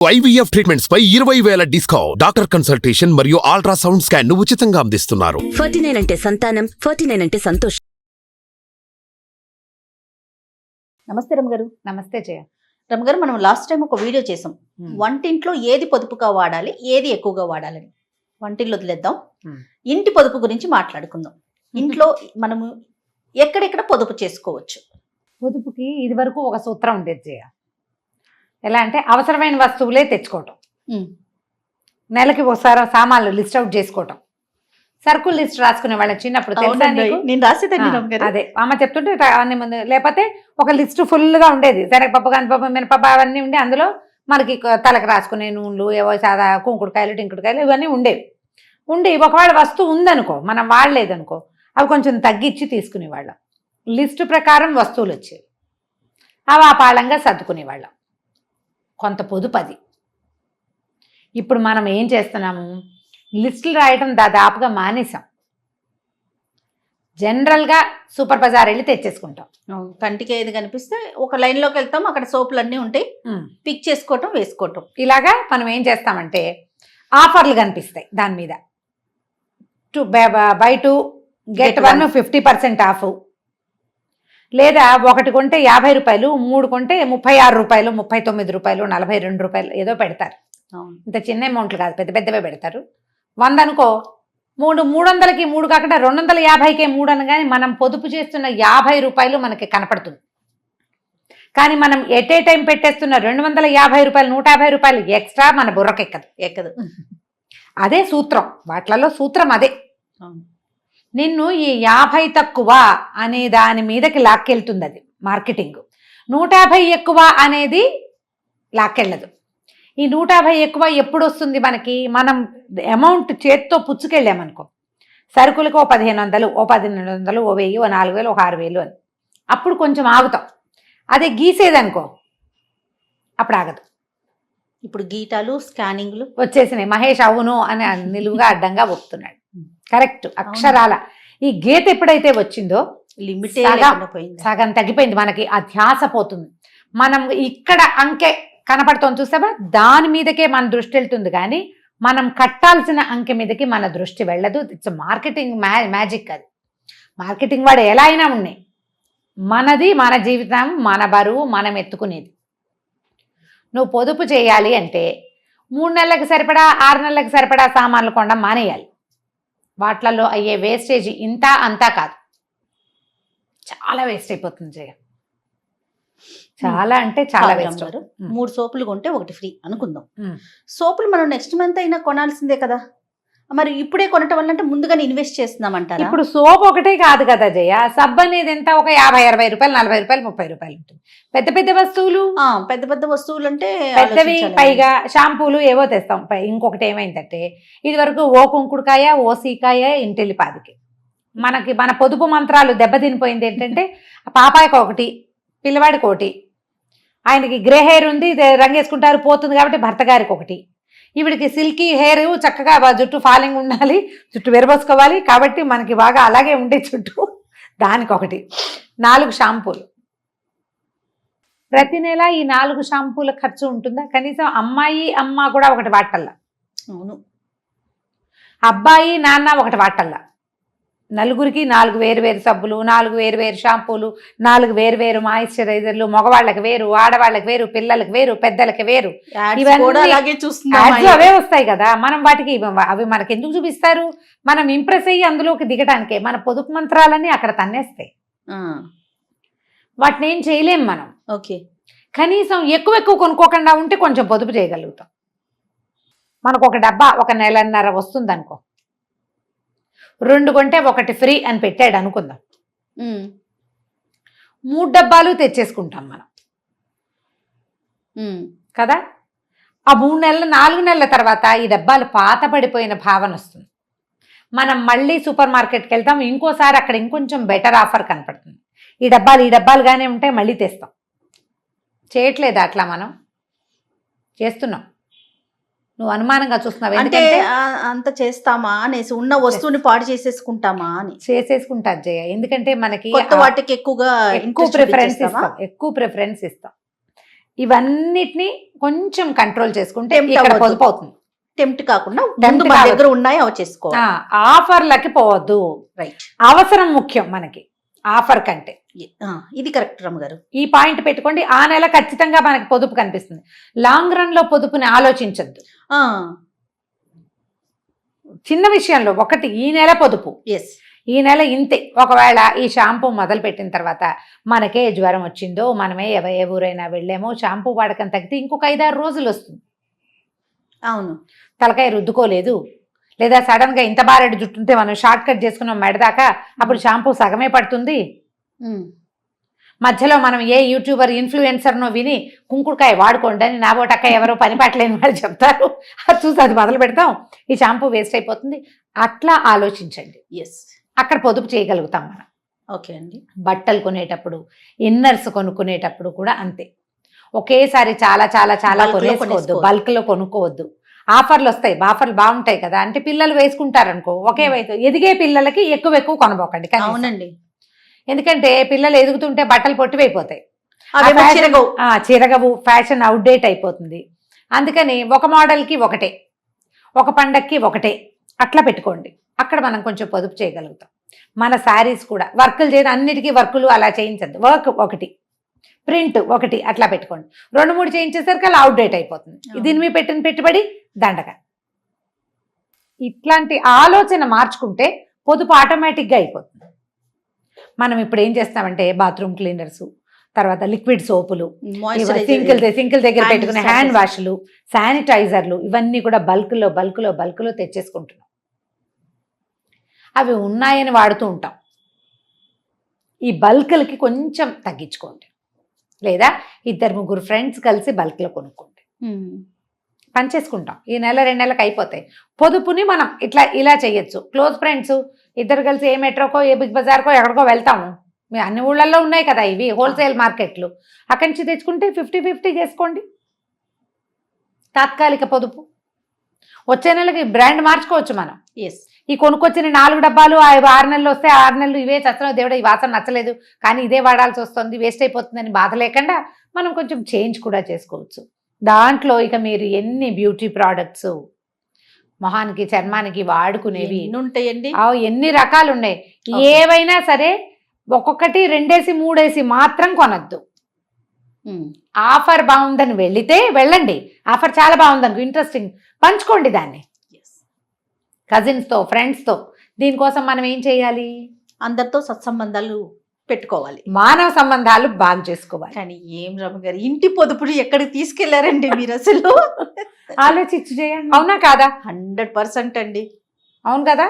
IVF treatments పై 20,000 discount. Doctor consultation మరియు ultrasound scan ను ఉచితంగా అందిస్తున్నారు. 49 అంటే సంతానం, 49 అంటే సంతోషం. నమస్తే రమగారు. నమస్తే జయ. రమగారు, మనం లాస్ట్ టైం ఒక వీడియో చేసాం. వంటింట్లో ఏది పొదుపుగా వాడాలి, ఏది ఎక్కువగా వాడాలని. వంటిల్లో వదిలేద్దాం, ఇంటి పొదుపు గురించి మాట్లాడుకుందాం. ఇంట్లో మనము ఎక్కడెక్కడ పొదుపు చేసుకోవచ్చు? పొదుపుకి ఇది వరకు ఒక సూత్రం ఉండేది జయ. ఎలా అంటే అవసరమైన వస్తువులే తెచ్చుకోవటం, నెలకి ఒకసారి సామాన్లు లిస్ట్ అవుట్ చేసుకోవటం, సరుకులు లిస్ట్ రాసుకునే వాళ్ళ చిన్నప్పుడు తెలుసా నీకు? నేను రాసేదాన్ని. అదే అమ్మ చెప్తుంటే అన్ని ముందు, లేకపోతే ఒక లిస్ట్ ఫుల్గా ఉండేది. శనగపప్పు, కందిపప్పు, మినపప్పు అవన్నీ ఉండి అందులో మనకి తలకు రాసుకునే నూనెలు, ఏవో సాదా కుంకుడుకాయలు, టింకుడుకాయలు ఇవన్నీ ఉండేవి. ఉండి ఒకవేళ వస్తువు ఉందనుకో, మనం వాడలేదనుకో, అవి కొంచెం తగ్గించి తీసుకునేవాళ్ళం. లిస్టు ప్రకారం వస్తువులు వచ్చేవి, అవి ఆ పాళంగా సర్దుకునేవాళ్ళం. కొంత పొదుపు అది. ఇప్పుడు మనం ఏం చేస్తున్నాము, లిస్టులు రాయటం దాదాపుగా మానేసాం. జనరల్గా సూపర్ బజార్ వెళ్ళి తెచ్చేసుకుంటాం. కంటికి ఏది కనిపిస్తే ఒక లైన్లోకి వెళ్తాం, అక్కడ సోపులు అన్నీ ఉంటాయి, పిక్ చేసుకోవటం, వేసుకోవటం. ఇలాగా మనం ఏం చేస్తామంటే ఆఫర్లు కనిపిస్తాయి దాని మీద. బై 2 get 1 50% ఆఫ్, లేదా ఒకటి కొంటే 50 రూపాయలు, 3 కొంటే 36 రూపాయలు, 39 రూపాయలు, 42 రూపాయలు ఏదో పెడతారు. ఇంత చిన్న అమౌంట్లు కాదు, పెద్ద పెద్దవే పెడతారు. 100 అనుకో, 300కి 3 కాకుండా 250కే 3 అనగానే మనం పొదుపు చేస్తున్న 50 రూపాయలు మనకి కనపడుతుంది. కానీ మనం ఎట్ ఏ టైం పెట్టేస్తున్న 250 రూపాయలు, 150 రూపాయలు ఎక్స్ట్రా మన బుర్రకెక్కదు. అదే సూత్రం, వాటిలలో సూత్రం అదే. నిన్ను ఈ 50 తక్కువ అనే దాని మీదకి లాక్కెళ్తుంది అది మార్కెటింగ్. 150 ఎక్కువ అనేది లాక్కెళ్ళదు. ఈ 150 ఎక్కువ ఎప్పుడు వస్తుంది మనకి, మనం అమౌంట్ చేత్తో పుచ్చుకెళ్ళామనుకో, సరుకులకు ఓ 1500, ఓ 1200, ఓ 1000, ఓ 4000, ఓ 6000 అని, అప్పుడు కొంచెం ఆగుతాం. అదే గీసేదనుకో అప్పుడు ఆగదు. ఇప్పుడు గీటాలు, స్కానింగ్లు వచ్చేసినాయి. మహేష్ అవును అని నిలువుగా అడ్డంగా ఒప్పుతున్నాడు. కరెక్ట్, అక్షరాల. ఈ గీత ఎప్పుడైతే వచ్చిందో లిమిట్ సగం తగ్గిపోయింది. మనకి ఆ ధ్యాస పోతుంది. మనం ఇక్కడ అంకె కనపడుతోంది చూసావా, దాని మీదకే మన దృష్టి వెళ్తుంది, కానీ మనం కట్టాల్సిన అంకె మీదకి మన దృష్టి వెళ్ళదు. ఇట్స్ మార్కెటింగ్ మ్యాజిక్ అది. మార్కెటింగ్ వాడు ఎలా అయినా ఉన్నాయి, మనది మన జీవితం, మన బరువు మనం ఎత్తుకునేది. నువ్వు పొదుపు చేయాలి అంటే 3 నెలలకు సరిపడా, 6 నెలలకు సరిపడా సామాన్లు కొనడం మానేయాలి. వాటిలలో అయ్యే వేస్టేజ్ ఇంత అంతా కాదు, చాలా వేస్ట్ అయిపోతుంది జయ. చాలా అంటే చాలా వేస్ట్. 3 సోపులు కొంటే ఒకటి ఫ్రీ అనుకుందాం. సోపులు మనం నెక్స్ట్ మంత్ అయినా కొనాల్సిందే కదా, మరి ఇప్పుడే కొనటం వల్ల అంటే ముందుగానే ఇన్వెస్ట్ చేస్తున్నామంటారా? ఇప్పుడు సోప్ ఒకటే కాదు కదా జయ, సబ్ అనేది ఎంత, ఒక 50-60 రూపాయలు, 40 రూపాయలు, 30 రూపాయలు ఉంటుంది. పెద్ద పెద్ద వస్తువులు, పెద్ద వస్తువులు అంటే పెద్దవి, పైగా షాంపూలు ఏవో తెస్తాం. ఇంకొకటి ఏమైందంటే, ఇది వరకు ఓ కుంకుడుకాయ, ఓ సీకాయ, ఇంటెల్లిపాదికి మనకి మన పొదుపు మంత్రాలు దెబ్బతినిపోయింది. ఏంటంటే పాపాయికి ఒకటి, పిల్లవాడికి ఒకటి, ఆయనకి గ్రే హెయిర్ ఉంది, రంగేసుకుంటారు పోతుంది కాబట్టి భర్త గారికి ఒకటి, ఈవిడికి సిల్కీ హెయిర్ చక్కగా జుట్టు ఫాలింగ్ ఉండాలి, జుట్టు విరబోసుకోవాలి కాబట్టి మనకి బాగా అలాగే ఉండే జుట్టు, దానికి ఒకటి, 4 షాంపూలు. ప్రతి నెల ఈ 4 షాంపూల ఖర్చు ఉంటుందా? కనీసం అమ్మాయి అమ్మ కూడా ఒకటి వాటల్లా, అవును, అబ్బాయి నాన్న ఒకటి వాటల్లా. నలుగురికి 4 వేరు సబ్బులు, 4 వేరు షాంపూలు, 4 వేరు మాయిశ్చరైజర్లు, మగవాళ్ళకి వేరు, ఆడవాళ్ళకి వేరు, పిల్లలకి వేరు, పెద్దలకి వేరు. ఇవన్నీ అవే వస్తాయి కదా. మనం వాటికి అవి మనకి ఎందుకు చూపిస్తారు? మనం ఇంప్రెస్ అయ్యి అందులోకి దిగటానికే. మన పొదుపు మంత్రాలన్నీ అక్కడ తన్నేస్తాయి, వాటిని ఏం చేయలేం మనం. ఓకే, కనీసం ఎక్కువ కొనుక్కోకుండా ఉంటే కొంచెం పొదుపు చేయగలుగుతాం. మనకు ఒక డబ్బా ఒక నెలన్నర వస్తుంది అనుకో, 2 కొంటే ఒకటి ఫ్రీ అని పెట్టాడు అనుకుందాం, 3 డబ్బాలు తెచ్చేసుకుంటాం మనం కదా. ఆ 3 నెలలు 4 నెలల తర్వాత ఈ డబ్బాలు పాత పడిపోయిన భావన వస్తుంది. మనం మళ్ళీ సూపర్ మార్కెట్కి వెళ్తాం, ఇంకోసారి అక్కడ ఇంకొంచెం బెటర్ ఆఫర్ కనపడుతుంది. ఈ డబ్బాలుగానే ఉంటాయి, మళ్ళీ తెస్తాం. చేయట్లేదా అట్లా? మనం చేస్తున్నాం. నువ్వు అనుమానంగా చూస్తున్నావు, అంటే అంత చేస్తామా అనేసి, ఉన్న వస్తువుని పాడు చేసేసుకుంటామా అని. చేసేసుకుంటారు జయ, ఎందుకంటే మనకి కొత్త వాటికి ఎక్కువ ప్రిఫరెన్స్ ఇస్తాం. ఇవన్నిటిని కొంచెం కంట్రోల్ చేసుకుంటే Tempt ఇక్కడ అవ్వద్దు. పొదుపు అవుతుంది. టెంప్ట్ కాకుండా Tempt ముందు మన కావద్దు. దగ్గర ఉన్నాయి అవి చేసుకోవాలి. ఆఫర్లకి పోవద్దు. రైట్. అవసరం ముఖ్యం మనకి ఆఫర్ కంటే. ఇది కరెక్ట్ రమ్మ గారు. ఈ పాయింట్ పెట్టుకోండి. ఆ నెల ఖచ్చితంగా మనకి పొదుపు కనిపిస్తుంది. లాంగ్ రన్ లో పొదుపుని ఆలోచించద్దు. చిన్న విషయంలో ఒకటి ఈ నెల పొదుపు, ఎస్, ఈ నెల ఇంతే. ఒకవేళ ఈ షాంపూ మొదలు పెట్టిన తర్వాత మనకే జ్వరం వచ్చిందో, మనమే ఏ ఊరైనా వెళ్ళామో, షాంపూ వాడకం తగ్గితే ఇంకొక 5-6 రోజులు వస్తుంది. అవును. తలకాయ రుద్దుకోలేదు, లేదా సడన్ గా ఇంత బారెడు జుట్టుంటే మనం షార్ట్ కట్ చేసుకున్నాం మెడదాకా, అప్పుడు షాంపూ సగమే పడుతుంది. మధ్యలో మనం ఏ యూట్యూబర్ ఇన్ఫ్లుయెన్సర్నో విని కుంకుడుకాయ వాడుకోండి అని నా బోటక్క ఎవరో పని పట్టలేని వాళ్ళు చెప్తారు, అది చూసి అది మొదలు పెడతాం, ఈ షాంపూ వేస్ట్ అయిపోతుంది. అట్లా ఆలోచించండి. ఎస్, అక్కడ పొదుపు చేయగలుగుతాం మనం. ఓకే అండి. బట్టలు కొనేటప్పుడు, ఇన్నర్స్ కొనుక్కునేటప్పుడు కూడా అంతే. ఒకేసారి చాలా చాలా చాలా Bulk లో కొనేసుకోవద్దు, కొనేసుకోవద్దు. బల్క్ లో కొనుక్కోవద్దు. ఆఫర్లు వస్తాయి, ఆఫర్లు బాగుంటాయి కదా అంటే పిల్లలు వేసుకుంటారు అనుకో, ఒకే వయసు. ఎదిగే పిల్లలకి ఎక్కువ కొనబోకండి కనీసం. అవునండి. ఎందుకంటే పిల్లలు ఎదుగుతుంటే బట్టలు పొట్టివైపోతాయి, అవేమో ఫ్యాషన్- చిరగవు. చిరగవు, ఫ్యాషన్ అవుట్డేట్ అయిపోతుంది. అందుకని ఒక మోడల్కి ఒకటే, ఒక పండక్కి ఒకటే, అట్లా పెట్టుకోండి. అక్కడ మనం కొంచెం పొదుపు చేయగలుగుతాం. మన శారీస్ కూడా వర్కులు చేయడం, అన్నిటికీ వర్కులు అలా చేయించద్దు. వర్క్ ఒకటి, ప్రింట్ ఒకటి, అట్లా పెట్టుకోండి. 2-3 చేయించేసరికి అలా అవుట్డేట్ అయిపోతుంది. దీని మీద పెట్టిన పెట్టుబడి దండగా. ఇట్లాంటి ఆలోచన మార్చుకుంటే పొదుపు ఆటోమేటిక్గా అయిపోతుంది. మనం ఇప్పుడు ఏం చేస్తామంటే బాత్రూమ్ క్లీనర్స్, తర్వాత లిక్విడ్ సోపులు, సింకిల్ దగ్గర Hand పెట్టుకునే హ్యాండ్ వాష్లు, శానిటైజర్లు, ఇవన్నీ కూడా బల్క్లో తెచ్చేసుకుంటున్నాం. అవి ఉన్నాయని వాడుతూ ఉంటాం. ఈ బల్క్లకి కొంచెం తగ్గించుకోండి, లేదా 2-3 ఫ్రెండ్స్ కలిసి బల్క్లో కొనుక్కోండి. పనిచేసుకుంటాం. ఈ నెల 2 నెలలకు అయిపోతాయి. పొదుపుని మనం ఇలా చేయొచ్చు. క్లోజ్ ఫ్రెండ్స్ 2 కలిసి ఏ మెట్రోకో, ఏ బిగ్ బజార్కో ఎక్కడికో వెళ్తాము. మీ అన్ని ఊళ్ళల్లో ఉన్నాయి కదా ఇవి హోల్సేల్ మార్కెట్లు, అక్కడి నుంచి తెచ్చుకుంటే 50-50 చేసుకోండి. తాత్కాలిక పొదుపు. వచ్చే నెలకి బ్రాండ్ మార్చుకోవచ్చు మనం. ఎస్, ఈ కొనుక్కొచ్చిన 4 డబ్బాలు 6 నెలలు వస్తే 6 నెలలు ఇవే చచ్చడం, దేవుడా ఈ వాసన నచ్చలేదు కానీ ఇదే వాడాల్సి వస్తుంది, వేస్ట్ అయిపోతుందని బాధ లేకుండా మనం కొంచెం చేంజ్ కూడా చేసుకోవచ్చు. దాంట్లో ఇక మీరు ఎన్ని బ్యూటీ ప్రోడక్ట్స్, మొహానికి చర్మానికి వాడుకునేవి ఎన్ని ఉంటాయండి. ఎన్ని రకాలు ఉన్నాయి. ఏవైనా సరే ఒక్కొక్కటి 2-3 మాత్రం కొనద్దు. ఆఫర్ బాగుందని వెళ్ళండి. ఆఫర్ చాలా బాగుందనుకో, ఇంట్రెస్టింగ్, పంచుకోండి దాన్ని కజిన్స్తో, ఫ్రెండ్స్తో. దీనికోసం మనం ఏం చేయాలి? అందరితో సత్సంబంధాలు పెట్టుకోవాలి, మానవ సంబంధాలు బాగు చేసుకోవాలి. కానీ ఏం రమ్మ గారు, ఇంటి పొదుపుని ఎక్కడికి తీసుకెళ్లారండి మీరు అసలు? ఆలోచించి చేయండి. అవునా కాదా? 100% అండి. అవును కదా.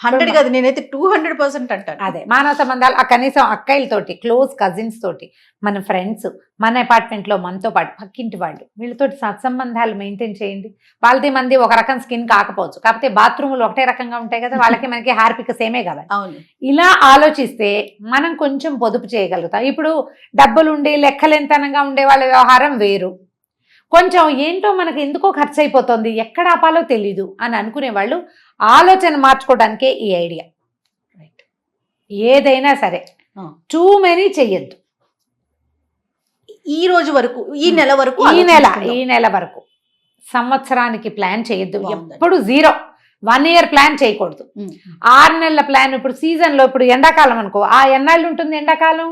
100 కాదు, నేనైతే 200% అంటాను. అదే మానవ సంబంధాలు. కనీసం అక్కయ్యలతోటి, క్లోజ్ కజిన్స్ తోటి, మన ఫ్రెండ్స్, మన అపార్ట్మెంట్లో మనతో పాటు పక్కింటి వాళ్ళు, వీళ్ళతోటి సత్సంబంధాలు మెయింటైన్ చేయండి. వాళ్ళది మంది ఒక రకం స్కిన్ కాకపోవచ్చు, కాకపోతే బాత్రూములు ఒకటే రకంగా ఉంటాయి కదా, వాళ్ళకి మనకి హార్పిక సేమే కదా. అవును. ఇలా ఆలోచిస్తే మనం కొంచెం పొదుపు చేయగలుగుతాం. ఇప్పుడు డబ్బులుండి లెక్కలెంతనంగా ఉండే వాళ్ళ వ్యవహారం వేరు. కొంచెం ఏంటో మనకు ఎందుకో ఖర్చు అయిపోతుంది, ఎక్కడ ఆపాలో తెలీదు అని అనుకునే వాళ్ళు ఆలోచన మార్చుకోవడానికే ఈ ఐడియా. రైట్. ఏదైనా సరే టూ మెనీ చెయ్యొద్దు. ఈ రోజు వరకు, ఈ నెల వరకు, ఈ నెల వరకు సంవత్సరానికి ప్లాన్ చేయొద్దు. ఎప్పుడు 0 1 year ప్లాన్ చేయకూడదు. 6 నెలల ప్లాన్. ఇప్పుడు సీజన్లో, ఇప్పుడు ఎండాకాలం అనుకో, ఎన్నాళ్ళు ఉంటుంది ఎండాకాలం?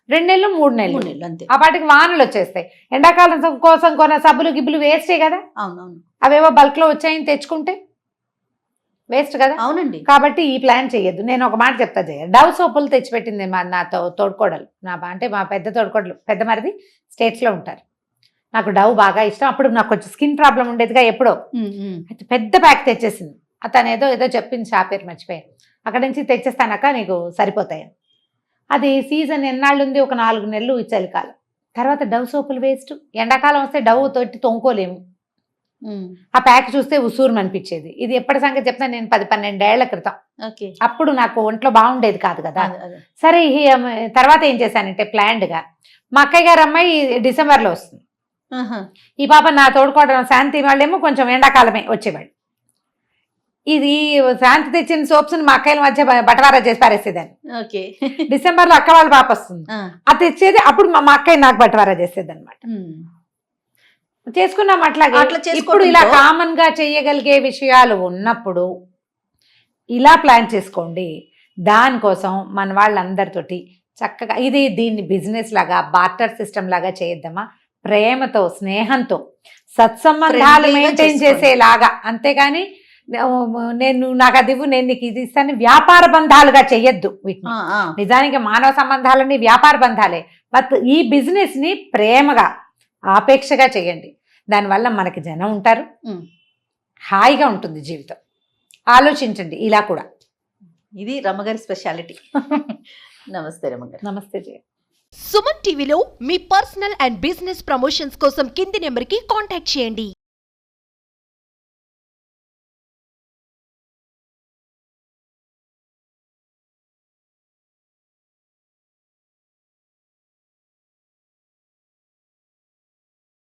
2 నెలలు 3 నెలలు అంతే. ఆ పాటికి వానలు వచ్చేస్తాయి. ఎండాకాలం కోసం కొన్న సబ్బులు గిబ్బులు వేస్టే కదా. అవునవును. అవేవో బల్క్లో వచ్చాయని తెచ్చుకుంటే వేస్ట్ కదా. అవునండి. కాబట్టి ఈ ప్లాన్ చేయొద్దు. నేను ఒక మాట చెప్తా జయ, డవ్ సోపులు తెచ్చిపెట్టింది నాతో తోడుకోడలు, అంటే మా పెద్ద తోడుకోడలు, పెద్ద మరిది స్టేట్స్లో ఉంటారు. నాకు డవ్ బాగా ఇష్టం. అప్పుడు నాకు కొంచెం స్కిన్ ప్రాబ్లం ఉండేదిగా ఎప్పుడో. అయితే పెద్ద ప్యాక్ తెచ్చేసింది. అతను ఏదో చెప్పింది, షాప్ పేరు మర్చిపోయాను. అక్కడి నుంచి తెచ్చేస్తానక్క నీకు సరిపోతాయి. అది సీజన్ ఎన్నాళ్ళు ఉంది? ఒక 4 నెలలు చలికాలం. తర్వాత డవ్ సోపులు వేస్ట్. ఎండాకాలం వస్తే డవ్ తోటి తొంకోలేము. ఆ ప్యాక్ చూస్తే ఉసూరు అనిపించేది. ఇది ఎప్పటి సంగతి చెప్తాను, నేను 10-12 ఏళ్ల క్రితం. అప్పుడు నాకు ఒంట్లో బాగుండేది కాదు కదా. సరే తర్వాత ఏం చేశానంటే ప్లాన్డ్గా, మా అక్కయ్య గారు అమ్మాయి డిసెంబర్లో వస్తుంది. ఈ పాప నా తోడుకోవడం శాంతి వాళ్ళేమో కొంచెం ఎండాకాలమే వచ్చేవాళ్ళు. ఇది శాంతి తెచ్చిన సోప్స్ మా అక్కల మధ్య బటవారా చేసి పారేసేదాన్ని. ఓకే. డిసెంబర్ లో అక్క వాళ్ళ పాప వస్తుంది, అది తెచ్చేది అప్పుడు మా అక్కయ్య నాకు బటవారా చేసేది అనమాట. చేసుకున్నాం అట్లాగే. అట్లా ఇప్పుడు ఇలా కామన్ గా చేయగలిగే విషయాలు ఉన్నప్పుడు ఇలా ప్లాన్ చేసుకోండి. దానికోసం మన వాళ్ళందరితోటి చక్కగా దీన్ని బిజినెస్ లాగా బార్టర్ సిస్టమ్ లాగా చేయొద్దామా, ప్రేమతో స్నేహంతో సత్సంబంధాలు మెయింటైన్ చేసేలాగా. అంతేగాని నేను నాకు అది ఇవ్వు, నేను నీకు ఇది ఇస్తాను వ్యాపార బంధాలుగా చెయ్యొద్దు వీటిని. నిజానికి మానవ సంబంధాలన్నీ వ్యాపార బంధాలే, బట్ ఈ బిజినెస్ ని ప్రేమగా ఆపేక్షగా చేయండి. దానివల్ల మనకి జనం ఉంటారు, హాయిగా ఉంటుంది జీవితం. ఆలోచించండి ఇలా కూడా. ఇది రమ్మగారి స్పెషాలిటీ. నమస్తే రమ్మగారు. నమస్తే జయ. సుమన్ టీవీలో మీ పర్సనల్ అండ్ బిజినెస్ ప్రమోషన్స్ కోసం కింది నెంబర్కి కాంటాక్ట్ చేయండి.